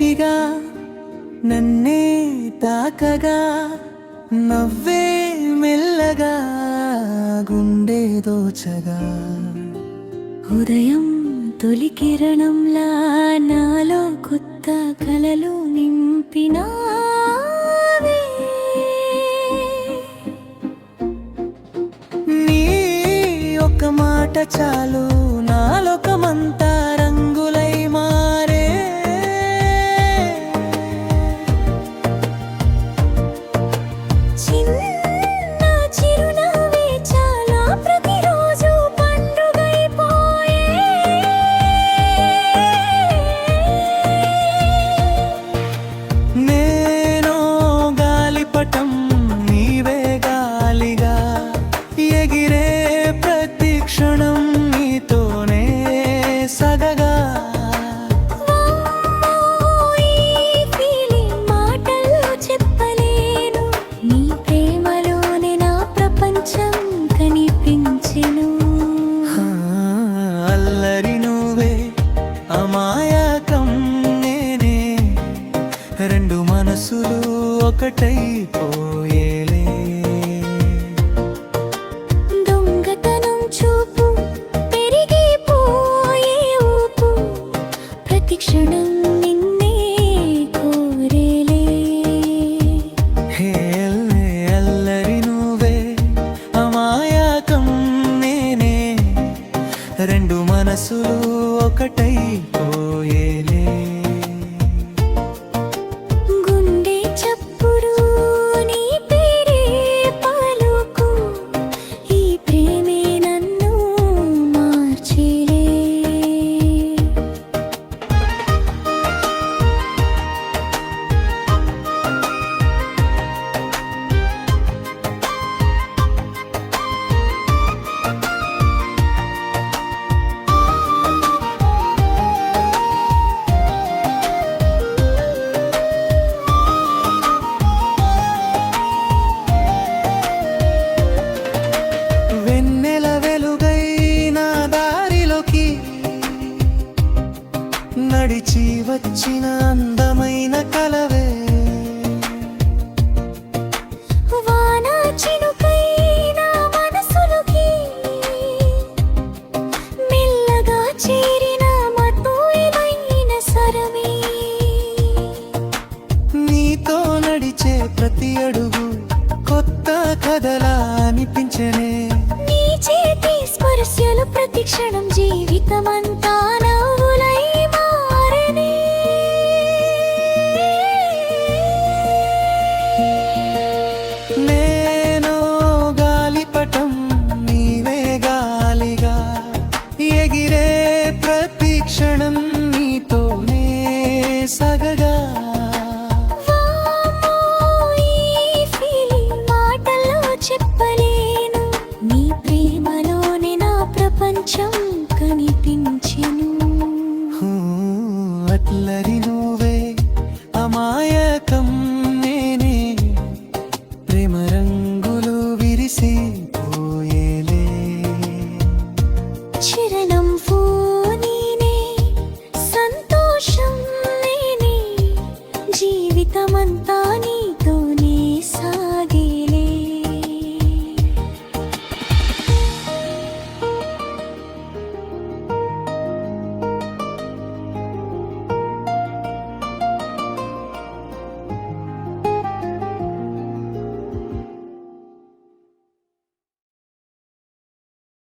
తీపిగా నన్నే తాకగా నవ్వే మెల్లగా గుండె దోచగా ఉదయం తొలి కిరణంలా నాలో కొత్త కలలు నింపినావే. నీ ఒక్క మాట చాలు నాలోకమంతా రంగులై మారే. చిన్న చిరునవ్వే చాలా ప్రతిరోజు పండుగైపోయే. నేను గాలిపటం నీవే గాలిగా ఎగిరే ప్రతి క్షణం నీతోనే సగగా. ఈ ఫీలింగ్ మాటల్లో చెప్పలేను, నీ ప్రేమలోనే నా ప్రపంచం కనిపించెను. అల్లరి నువ్వే అమాయకం నేనే, రెండు మనసులు ఒకటైపోయేలే. దొంగతనం చూపు పెరిగిపోయే ఊపు, ప్రతి క్షణం నిన్నే కోరేలే. హే అల్లరి నువ్వే అమాయకం నేనే, రెండు మనసులు ఒకటైపోయేలే. గుండె చప్పుడు నీ పేరే పలుకు, ఈ ప్రేమే నన్ను మార్చేలే. వెన్నెల వెలుగై నా దారిలోకి నడిచి వచ్చిన అందమైన కలవే. వాన చినుకై నా మనసులోకి మెల్లగా చేరిన మధురమైన స్వరమే. నీతో నడిచే ప్రతి అడుగు కొత్త కథలా అనిపించనే. నీ చేతి స్పర్శలు ప్రతి క్షణం జీవితమంతా